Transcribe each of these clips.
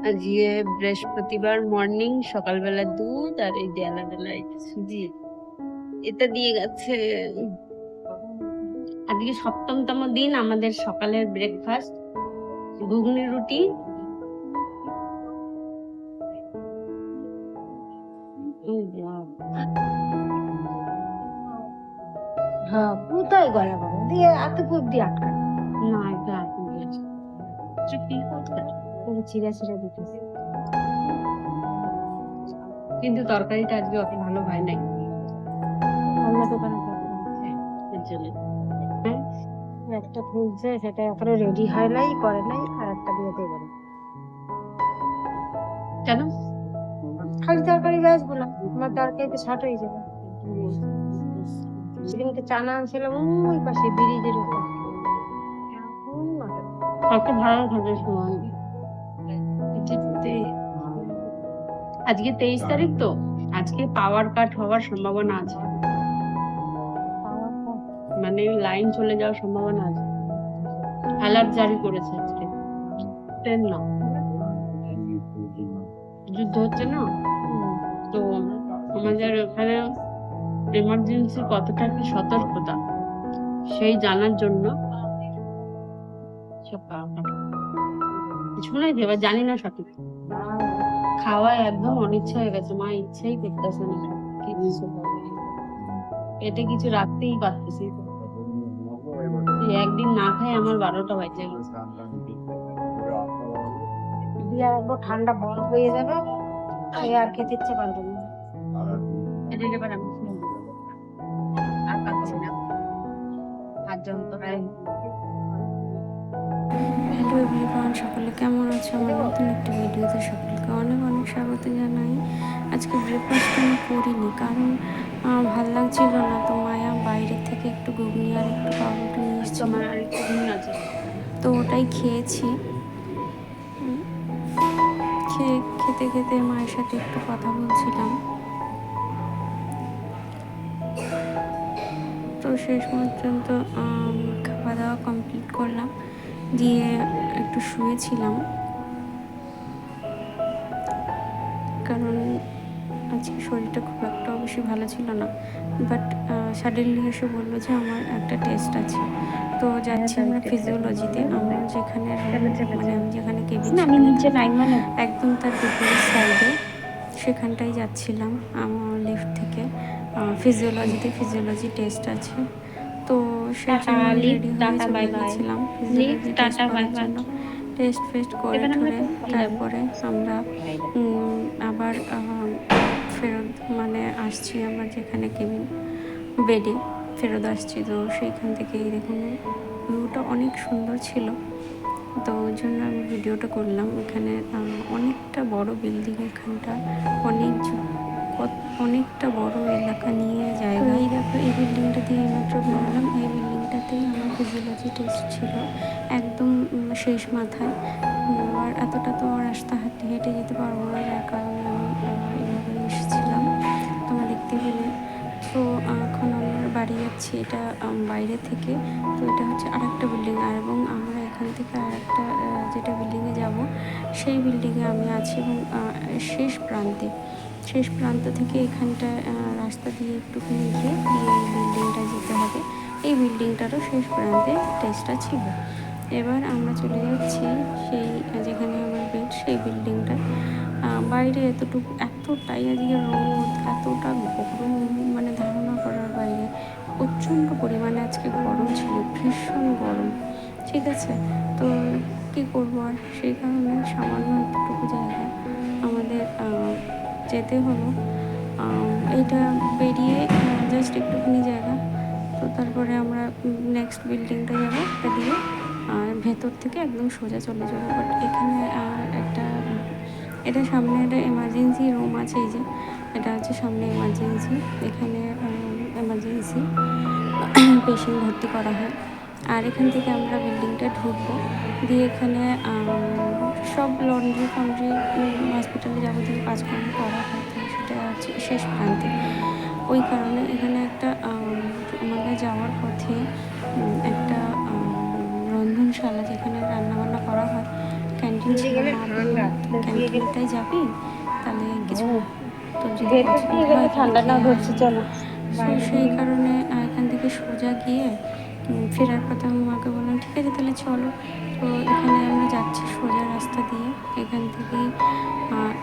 আজকে বৃহস্পতিবার মর্নিং, সকালবেলা দুধ আর এই যে আলাদা সুজি এটা দিয়ে গেছে। আজকে সপ্তমতম দিন আমাদের সকালের ব্রেকফাস্ট ঘুগনি রুটি। হ্যাঁ, কোথায় গলা বাবা দিয়ে এত কূপ দিয়ে আটকা না, এটা আটকে গেছে। কি করতে চিরা চিরা দিতেছে, কিন্তু তরকারিটা আজকে অত ভালো হয় নাই অন্য দোকানে এর জন্য। একটা খুলছে, সেটা এখনো রেডি হয় নাই, করে নাই, আর একটা দিয়ে দেবো না। কেন? খালি তরকারি বেসবো না, আমার তরকারিতে শর্ট হয়ে যাবে। সেদিনকে চানা আনছিলাম ওই পাশে ব্রিজের উপর, কত ভালো থাকে সময়। আজকে 23 তারিখ তো, আজকে পাওয়ার কাট হওয়ার সম্ভাবনা আছে, মানে লাইন চলে যাওয়ার সম্ভাবনা আছে। অ্যালার্ট জারি করেছে আজকে। ট্রেন না, যুদ্ধ হচ্ছে না, তো আমাদের এখানে এমার্জেন্সি কতটা কি সতর্কতা সেই জানার জন্য সব শুনেছি, এবার জানি না সঠিক। খাওয়ায় একদম অনিচ্ছা হয়ে গেছে, মা ইচ্ছাই করতেছে না কিছু, পেটে কিছু রাখতেই পারতেছি। একদিন না খাই আমার 12টা বাজে গেছে। ঠান্ডা বরফ হয়ে যাবে, আর খেতে ইচ্ছে পারবে না। এদিকে এবার আমি আর পাচ্ছি না, হাত যন্ত্রণায়। হ্যালো এভরিওয়ান, সকলে কেমন আছো? আমার নতুন একটা ভিডিওতে সকলকে অনেক অনেক স্বাগত জানাই। আজকে ব্রেকফাস্ট আমি করিনি, কারণ ভাল লাগছিল না। তো মায়া বাইরে থেকে একটু ঘুগনি আর একটু পাউরুটি নিয়ে এসেছিল, আমার আরেকটু ঘুম আছে, তো ওটাই খেয়েছি। খেতে খেতে মায়ের সাথে একটু কথা বলছিলাম। তো শেষ পর্যন্ত খাওয়া দাওয়া কমপ্লিট করলাম, দিয়ে একটু শুয়েছিলাম, কারণ আজকে শরীরটা খুব একটা বেশি ভালো ছিল না। বাট সাডেনলি এসে বললো যে আমার একটা টেস্ট আছে, তো যাচ্ছি আমরা ফিজিওলজিতে। আমরা যেখানে মানে আমি যেখানে কেবিন একদম তার বিপরীত সাইডে, সেখানটাই যাচ্ছিলাম আমার লিফট থেকে। ফিজিওলজি টেস্ট আছে, তো সেই জন্য রেডি হয়ে চলে গেছিলাম ফিজিওলজি টেস্ট করার জন্য। টেস্ট ফেস্ট করে ঠরে তারপরে আমরা আবার ফেরত মানে আসছি আমার যেখানে কেবিন, বেডে ফেরত আসছি। তো সেইখান থেকেই দেখুন ভিউটা অনেক সুন্দর ছিল, তো ওই জন্য আমি ভিডিওটা করলাম। এখানে অনেকটা বড় বিল্ডিং, এখানটা অনেকটা বড় এলাকা নিয়ে জায়গা। এই দেখো, এই বিল্ডিংটা দিয়ে মাত্র বেরোলাম, এই বিল্ডিংটাতেই আমার ফিজিওলজি টেস্ট ছিল, একদম শেষ মাথায়। আর এতটা তো রাস্তা হেঁটে হেঁটে যেতে পারবো না, যার কারণে আমি এইভাবে এসেছিলাম, তোমরা দেখতে পেলে। তো এখন আমরা বাড়ি যাচ্ছি, এটা বাইরে থেকে। তো এটা হচ্ছে আরেকটা বিল্ডিং, এবং আমরা এখান থেকে আরেকটা যেটা বিল্ডিংয়ে যাব, সেই বিল্ডিংয়ে আমি আছি, এবং শেষ প্রান্ত থেকে এখানটা রাস্তা দিয়ে একটুখানি গিয়ে এই বিল্ডিংটা যেতে হবে। এই বিল্ডিংটারও শেষ প্রান্তে টেস্টটা ছিল। এবার আমরা চলে যাচ্ছি সেই যেখানে আমার বেড, সেই বিল্ডিংটা। বাইরে এতটাই আজকে রোদ, এতটা গরম, মানে ধারণা করার বাইরে। প্রচণ্ড পরিমাণে আজকে গরম ছিল, ভীষণ গরম, ঠিক আছে। তো কী করবো আর, সেই কারণে সামান্য একটুকু জায়গা আমাদের যেতে হলো। এইটা পেরিয়ে জাস্ট একটুখানি জায়গা, তো তারপরে আমরা নেক্সট বিল্ডিংটা যাবো, এটা দিয়ে ভেতর থেকে একদম সোজা চলে যাবো। বাট এখানে এটা সামনে একটা এমার্জেন্সি রুম আছে, এই যে এটা হচ্ছে সামনে এমার্জেন্সি, এখানে এমার্জেন্সি পেশেন্ট ভর্তি করা হয়। আর এখান থেকে আমরা বিল্ডিংটা ঢুকবো, দিয়ে এখানে সব লন্ড্রি হসপিটালে যাবতীয় কাজকর্ম করা হয়, তো সেটা হচ্ছে শেষ প্রান্তে। ওই কারণে এখানে একটা আমাদের যাওয়ার পথে একটা রন্ধনশালা, যেখানে রান্নাবান্না করা হয়, ক্যান্টিন নিচে গেলে মা ঠান্ডা, বললো দিয়ে গেলে ক্যান্টিনটাই যাবি, তাহলে কিছু তোর যদি ভেতর পছন্দ দিয়ে গেলে হয় ঠান্ডা না খেয়ে ধরছে, আসবি। চলো সো বাইরে সেই দিয়ে। কারণে এখান থেকে সোজা গিয়ে ফেরার পথে আমি মাকে বললাম ঠিক আছে তাহলে চলো। তো এখানে আমরা যাচ্ছি সোজা রাস্তা দিয়ে, এখান থেকেই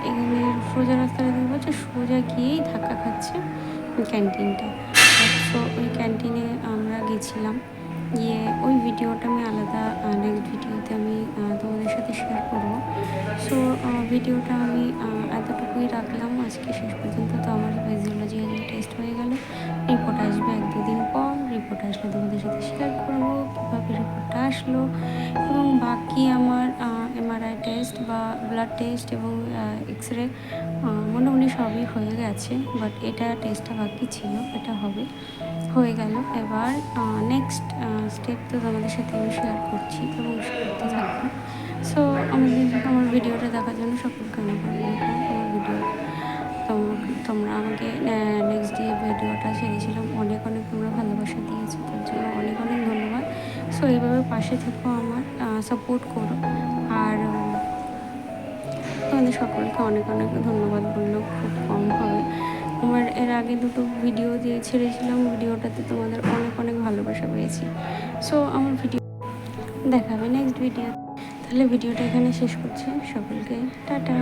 এখানে সোজা রাস্তাটা দিয়ে বলছে সোজা গিয়েই ধাক্কা খাচ্ছে ক্যান্টিনটা। সো ওই ক্যান্টিনে আমরা গেছিলাম, গিয়ে ওই ভিডিওটা আমি আলাদা নেক্সট ভিডিওতে আমি তোমাদের সাথে শেয়ার করবো। সো ভিডিওটা আমি এতটুকুই রাখলাম আজকে শেষ পর্যন্ত। তো আমার ফিজিওলজি টেস্ট হয়ে গেল, রিপোর্ট আসবে 1-2 দিন পর। রিপোর্ট আসলে তোমাদের সাথে শেয়ার করবো কীভাবে রিপোর্টটা আসলো, এবং বাকি আমার এমআরআই টেস্ট বা ব্লাড টেস্ট এবং এক্স রে মোটামুটি সবই হয়ে গেছে, বাট এটা টেস্টটা বাকি ছিল, এটা হবে, হয়ে গেল। এবার নেক্সট স্টেপ তো তোমাদের সাথে আমি শেয়ার করছি এবং করতে থাকবো। সো আমার ভিডিওটা দেখার জন্য সকলকে অনেক আমার ভিডিও তোমরা আমাকে নেক্সট ডে ভিডিওটা ছেড়েছিলাম, অনেক তোমরা ভালোবাসা দিয়েছো, তার জন্য অনেক ধন্যবাদ। সো এইভাবে পাশে থেকেও আমার সাপোর্ট করো। আর তোমাদের সকলকে অনেক ধন্যবাদ বললেও খুব কম হবে। আমার এর আগে 2টো ভিডিও দিয়ে ছেড়েছিলাম, ভিডিওটাতে তোমাদের অনেক ভালোবাসা পেয়েছি। সো আমার ভিডিও দেখাবে নেক্সট ভিডিও। তাহলে ভিডিওটা এখানে শেষ করছি, সকলকে টাটা।